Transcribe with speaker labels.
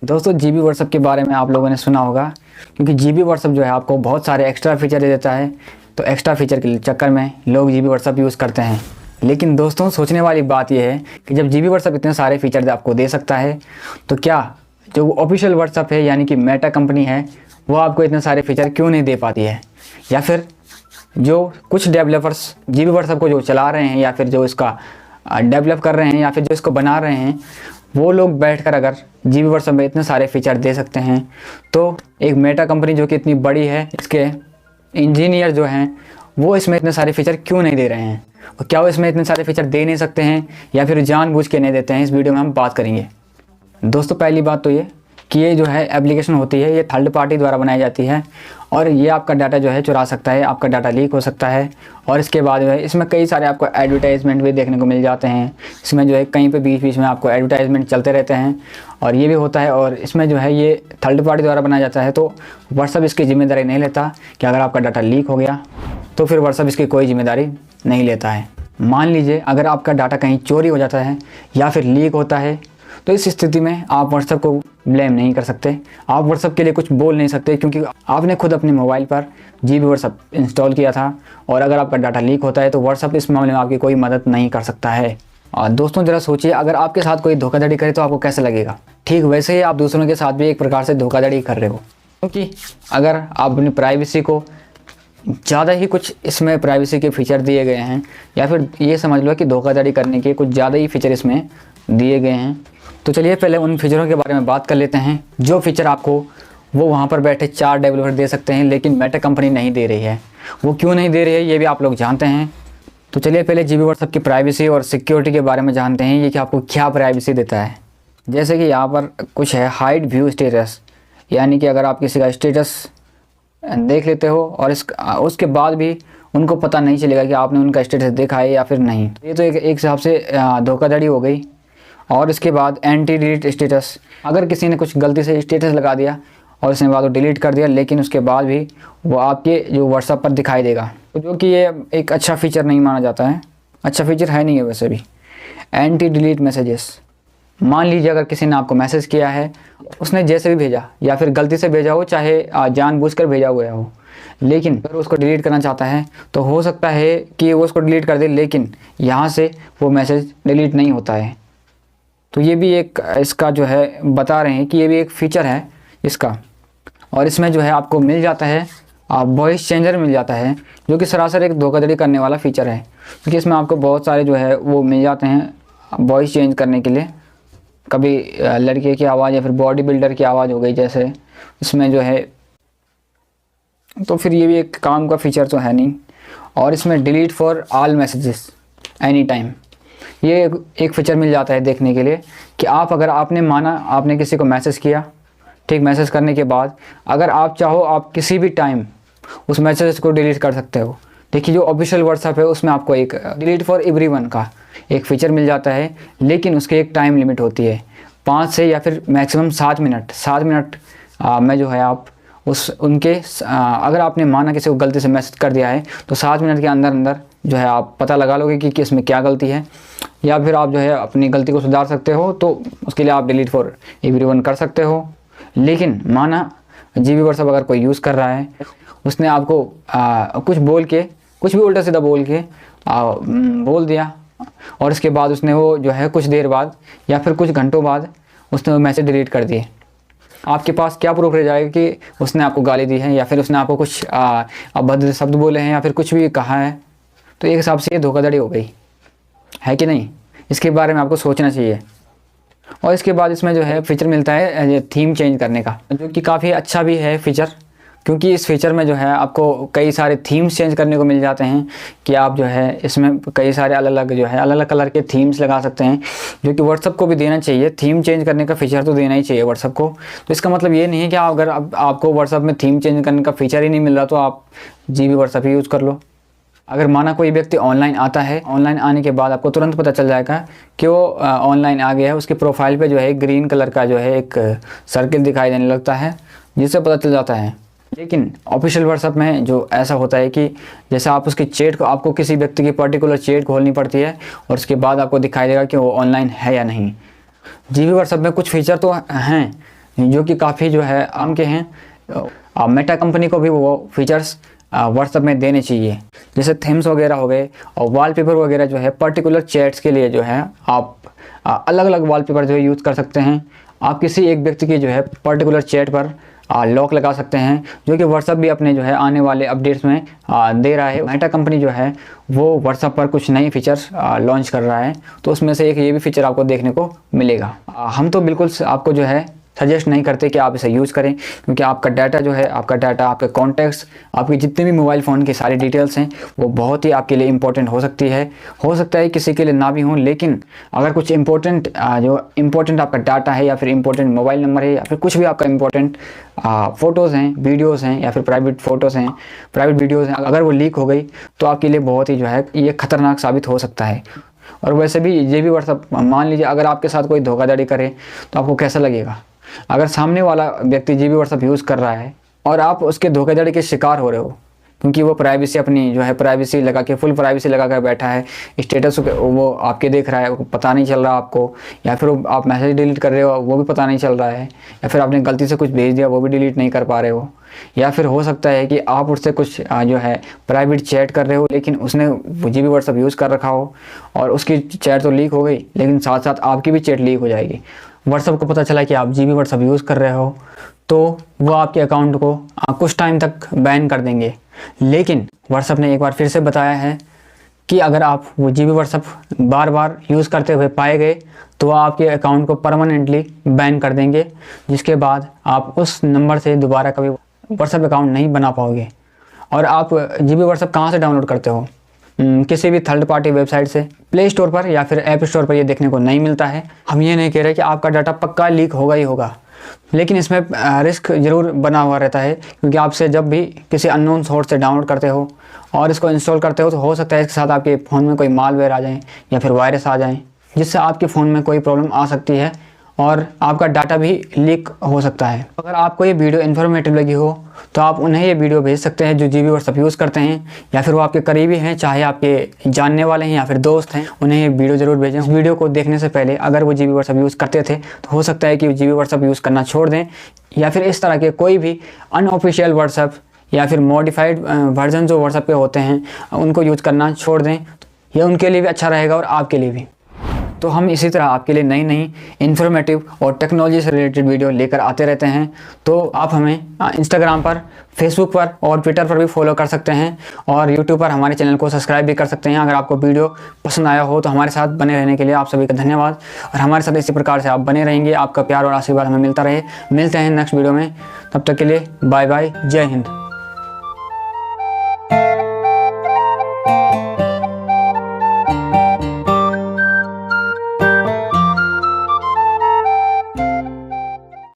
Speaker 1: दोस्तों GB WhatsApp के बारे में आप लोगों ने सुना होगा, क्योंकि जीबी व्हाट्सएप जो है आपको बहुत सारे एक्स्ट्रा फीचर दे देता है। तो एक्स्ट्रा फीचर के चक्कर में लोग जीबी व्हाट्सएप यूज़ करते हैं। लेकिन दोस्तों सोचने वाली बात यह है कि जब जीबी व्हाट्सएप इतने सारे फीचर आपको दे सकता है, तो क्या जो ऑफिशियल व्हाट्सएप है यानी कि मेटा कंपनी है वो आपको इतने सारे फीचर क्यों नहीं दे पाती है? या फिर जो कुछ डेवलपर्स जीबी व्हाट्सएप को जो चला रहे हैं या फिर जो इसका डेवलप कर रहे हैं या फिर जो इसको बना रहे हैं, वो लोग बैठकर अगर जीबी व्हाट्सएप में इतने सारे फीचर दे सकते हैं, तो एक मेटा कंपनी जो कि इतनी बड़ी है, इसके इंजीनियर जो हैं वो इसमें इतने सारे फीचर क्यों नहीं दे रहे हैं? और क्या वो इसमें इतने सारे फीचर दे नहीं सकते हैं या फिर जानबूझ के नहीं देते हैं? इस वीडियो में हम बात करेंगे। दोस्तों पहली बात तो ये कि ये जो है एप्लीकेशन होती है, ये थर्ड पार्टी द्वारा बनाई जाती है और ये आपका डाटा जो है चुरा सकता है, आपका डाटा लीक हो सकता है। और इसके बाद जो है इसमें कई सारे आपको एडवर्टाइजमेंट भी देखने को मिल जाते हैं। इसमें जो है कहीं पे बीच बीच में आपको एडवर्टाइजमेंट चलते रहते हैं और ये भी होता है। और इसमें जो है ये थर्ड पार्टी द्वारा बनाया जाता है, तो व्हाट्सएप इसकी जिम्मेदारी नहीं लेता कि अगर आपका डाटा लीक हो गया तो फिर व्हाट्सएप इसकी कोई जिम्मेदारी नहीं लेता है। मान लीजिए अगर आपका डाटा कहीं चोरी हो जाता है या फिर लीक होता है, तो इस स्थिति में आप व्हाट्सएप को ब्लेम नहीं कर सकते, आप व्हाट्सएप के लिए कुछ बोल नहीं सकते, क्योंकि आपने खुद अपने मोबाइल पर जीबी व्हाट्सएप इंस्टॉल किया था। और अगर आपका डाटा लीक होता है तो व्हाट्सएप इस मामले में आपकी कोई मदद नहीं कर सकता है। और दोस्तों ज़रा सोचिए, अगर आपके साथ कोई धोखाधड़ी करे तो आपको कैसे लगेगा? ठीक वैसे ही आप दूसरों के साथ भी एक प्रकार से धोखाधड़ी कर रहे हो, क्योंकि अगर आप अपनी प्राइवेसी को ज़्यादा ही कुछ इसमें प्राइवेसी के फीचर दिए गए हैं, या फिर ये समझ लो कि धोखाधड़ी करने के कुछ ज़्यादा ही फीचर इसमें दिए गए हैं, तो चलिए पहले उन फीचरों के बारे में बात कर लेते हैं जो फीचर आपको वो वहाँ पर बैठे 4 डेवलपर दे सकते हैं, लेकिन मेटा कंपनी नहीं दे रही है। वो क्यों नहीं दे रही है ये भी आप लोग जानते हैं। तो चलिए पहले जीबी व्हाट्सएप की प्राइवेसी और सिक्योरिटी के बारे में जानते हैं, ये कि आपको क्या प्राइवेसी देता है। जैसे कि यहाँ पर कुछ है हाइड व्यू स्टेटस, यानी कि अगर आप किसी का स्टेटस देख लेते हो और उसके बाद भी उनको पता नहीं चलेगा कि आपने उनका स्टेटस देखा है या फिर नहीं, ये तो एक हिसाब से धोखाधड़ी हो गई। और इसके बाद एंटी डिलीट स्टेटस, अगर किसी ने कुछ गलती से स्टेटस लगा दिया और उसने बाद वो डिलीट कर दिया, लेकिन उसके बाद भी वो आपके जो व्हाट्सएप पर दिखाई देगा, तो जो कि ये एक अच्छा फीचर नहीं माना जाता है, अच्छा फीचर है नहीं है वैसे भी। एंटी डिलीट मैसेजेस, मान लीजिए अगर किसी ने आपको मैसेज किया है, उसने जैसे भी भेजा या फिर गलती से भेजा हो, चाहे जानबूझकर भेजा हुआ हो, लेकिन अगर उसको डिलीट करना चाहता है तो हो सकता है कि वो उसको डिलीट कर दे, लेकिन यहाँ से वो मैसेज डिलीट नहीं होता है। तो ये भी एक इसका जो है बता रहे हैं कि ये भी एक फ़ीचर है इसका। और इसमें जो है आपको मिल जाता है वॉइस चेंजर मिल जाता है, जो कि सरासर एक धोखाधड़ी करने वाला फ़ीचर है, क्योंकि इसमें आपको बहुत सारे जो है वो मिल जाते हैं वॉइस चेंज करने के लिए। कभी लड़के की आवाज़ या फिर बॉडी बिल्डर की आवाज़ हो गई जैसे इसमें जो है, तो फिर ये भी एक काम का फ़ीचर तो है नहीं। और इसमें delete for all messages any time, ये एक फीचर मिल जाता है देखने के लिए कि आप अगर आपने माना आपने किसी को मैसेज किया, ठीक, मैसेज करने के बाद अगर आप चाहो आप किसी भी टाइम उस मैसेज को डिलीट कर सकते हो। देखिए जो ऑफिशियल व्हाट्सएप है उसमें आपको एक डिलीट फॉर एवरीवन का एक फ़ीचर मिल जाता है, लेकिन उसकी एक टाइम लिमिट होती है 5 से या फिर मैक्सिमम 7 मिनट में जो है आप उनके अगर आपने माना किसी को गलती से मैसेज कर दिया है तो 7 मिनट के अंदर अंदर जो है आप पता लगा लोगे कि इसमें क्या गलती है, या फिर आप जो है अपनी गलती को सुधार सकते हो, तो उसके लिए आप डिलीट फॉर एवरीवन कर सकते हो। लेकिन माना जीबी व्हाट्सएप अगर कोई यूज़ कर रहा है, उसने आपको कुछ बोल के, कुछ भी उल्टा सीधा बोल के बोल दिया, और इसके बाद उसने वो जो है कुछ देर बाद या फिर कुछ घंटों बाद उसने वो मैसेज डिलीट कर दिए, आपके पास क्या प्रूफ रह जाएगा कि उसने आपको गाली दी है या फिर उसने आपको कुछ अभद्र शब्द बोले हैं या फिर कुछ भी कहा है? तो एक हिसाब से ये धोखाधड़ी हो गई है कि नहीं? इसके बारे में आपको सोचना चाहिए। और इसके बाद इसमें जो है फ़ीचर मिलता है थीम चेंज करने का, जो कि काफ़ी अच्छा भी है फ़ीचर, क्योंकि इस फीचर में जो है आपको कई सारे थीम्स चेंज करने को मिल जाते हैं कि आप जो है इसमें कई सारे अलग अलग कलर के थीम्स लगा सकते हैं, जो कि व्हाट्सएप को भी देना चाहिए। थीम चेंज करने का फीचर तो देना ही चाहिए व्हाट्सएप को। तो इसका मतलब ये नहीं है कि अगर आपको व्हाट्सएप में थीम चेंज करने का फीचर ही नहीं मिल रहा तो आप जीबी व्हाट्सएप ही यूज़ कर लो। अगर माना कोई व्यक्ति ऑनलाइन आता है, ऑनलाइन आने के बाद आपको तुरंत पता चल जाएगा कि वो ऑनलाइन आ गया है, उसके प्रोफाइल पे जो है ग्रीन कलर का जो है एक सर्किल दिखाई देने लगता है, जिससे पता चल जाता है। लेकिन ऑफिशियल व्हाट्सएप में जो ऐसा होता है कि जैसे आप उसकी चैट को, आपको किसी व्यक्ति की पर्टिकुलर चैट खोलनी पड़ती है और उसके बाद आपको दिखाई देगा कि वो ऑनलाइन है या नहीं। जीबी व्हाट्सएप में कुछ फीचर तो हैं जो कि काफ़ी जो है आम के हैं। मेटा कंपनी को भी वो फीचर्स व्हाट्सएप में देने चाहिए, जैसे थीम्स वगैरह हो गए और वॉलपेपर वगैरह जो है पर्टिकुलर चैट्स के लिए जो है आप अलग अलग वॉलपेपर जो है यूज़ कर सकते हैं। आप किसी एक व्यक्ति की जो है पर्टिकुलर चैट पर लॉक लगा सकते हैं, जो कि व्हाट्सएप भी अपने जो है आने वाले अपडेट्स में दे रहा है। मेटा कंपनी जो है वो व्हाट्सएप पर कुछ नई फीचर्स लॉन्च कर रहा है, तो उसमें से एक ये भी फीचर आपको देखने को मिलेगा। हम तो बिल्कुल आपको जो है सजेस्ट नहीं करते कि आप इसे यूज़ करें, क्योंकि आपका डाटा जो है, आपका डाटा, आपके कॉन्टैक्ट्स, आपकी जितने भी मोबाइल फ़ोन की सारी डिटेल्स हैं वो बहुत ही आपके लिए इंपॉर्टेंट हो सकती है। हो सकता है किसी के लिए ना भी हो, लेकिन अगर कुछ इंपॉर्टेंट आपका डाटा है या फिर इंपॉर्टेंट मोबाइल नंबर है या फिर कुछ भी आपका इंपॉर्टेंट फ़ोटोज़ हैं, वीडियोज़ हैं या फिर प्राइवेट फ़ोटोज़ हैं, प्राइवेट वीडियोज़ हैं, अगर वो लीक हो गई तो आपके लिए बहुत ही जो है ये ख़तरनाक साबित हो सकता है। और वैसे भी ये भी व्हाट्सएप, मान लीजिए अगर आपके साथ कोई धोखाधड़ी करे तो आपको कैसा लगेगा? अगर सामने वाला व्यक्ति जीबी व्हाट्सएप यूज़ कर रहा है और आप उसके धोखाधड़ी के शिकार हो रहे हो, क्योंकि वो प्राइवेसी अपनी जो है प्राइवेसी लगा के, फुल प्राइवेसी लगा कर बैठा है, स्टेटस वो आपके देख रहा है, वो पता नहीं चल रहा आपको, या फिर आप मैसेज डिलीट कर रहे हो वो भी पता नहीं चल रहा है, या फिर आपने गलती से कुछ भेज दिया वो भी डिलीट नहीं कर पा रहे हो, या फिर हो सकता है कि आप उससे कुछ जो है प्राइवेट चैट कर रहे हो लेकिन उसने जीबी व्हाट्सएप यूज़ कर रखा हो और उसकी चैट तो लीक हो गई, लेकिन साथ साथ आपकी भी चैट लीक हो जाएगी। व्हाट्सएप को पता चला कि आप जीबी व्हाट्सएप यूज़ कर रहे हो तो वो आपके अकाउंट को कुछ टाइम तक बैन कर देंगे। लेकिन व्हाट्सएप ने एक बार फिर से बताया है कि अगर आप वो जीबी व्हाट्सएप बार बार यूज़ करते हुए पाए गए तो वो आपके अकाउंट को परमानेंटली बैन कर देंगे, जिसके बाद आप उस नंबर से दोबारा कभी व्हाट्सएप अकाउंट नहीं बना पाओगे। और आप जीबी व्हाट्सएप कहाँ से डाउनलोड करते हो? किसी भी थर्ड पार्टी वेबसाइट से, प्ले स्टोर पर या फिर ऐप स्टोर पर ये देखने को नहीं मिलता है। हम ये नहीं कह रहे कि आपका डाटा पक्का लीक होगा ही होगा, लेकिन इसमें रिस्क ज़रूर बना हुआ रहता है, क्योंकि आपसे जब भी किसी अननोन सोर्स से डाउनलोड करते हो और इसको इंस्टॉल करते हो तो हो सकता है इसके साथ आपके फ़ोन में कोई मालवेयर आ जाए या फिर वायरस आ जाए, जिससे आपके फ़ोन में कोई प्रॉब्लम आ सकती है और आपका डाटा भी लीक हो सकता है। अगर आपको ये वीडियो इन्फॉर्मेटिव लगी हो तो आप उन्हें ये वीडियो भेज सकते हैं जो जीबी व्हाट्सएप यूज़ करते हैं, या फिर वो आपके करीबी हैं, चाहे आपके जानने वाले हैं या फिर दोस्त हैं, उन्हें ये वीडियो ज़रूर भेजें। उस वीडियो को देखने से पहले अगर वो जीबी व्हाट्सएप यूज़ करते थे तो हो सकता है कि जीबी व्हाट्सएप यूज़ करना छोड़ दें, या फिर इस तरह के कोई भी अनऑफिशियल व्हाट्सएप या फिर मॉडिफाइड वर्जन जो व्हाट्सएप के होते हैं उनको यूज़ करना छोड़ दें। ये उनके लिए भी अच्छा रहेगा और आपके लिए भी। तो हम इसी तरह आपके लिए नई नई इन्फॉर्मेटिव और टेक्नोलॉजी से रिलेटेड वीडियो लेकर आते रहते हैं। तो आप हमें इंस्टाग्राम पर, फेसबुक पर और ट्विटर पर भी फॉलो कर सकते हैं, और यूट्यूब पर हमारे चैनल को सब्सक्राइब भी कर सकते हैं। अगर आपको वीडियो पसंद आया हो तो हमारे साथ बने रहने के लिए आप सभी का धन्यवाद, और हमारे साथ इसी प्रकार से आप बने रहेंगे। आपका प्यार और आशीर्वाद हमें मिलता रहे। मिलते हैं नेक्स्ट वीडियो में, तब तक के लिए बाय बाय, जय हिंद।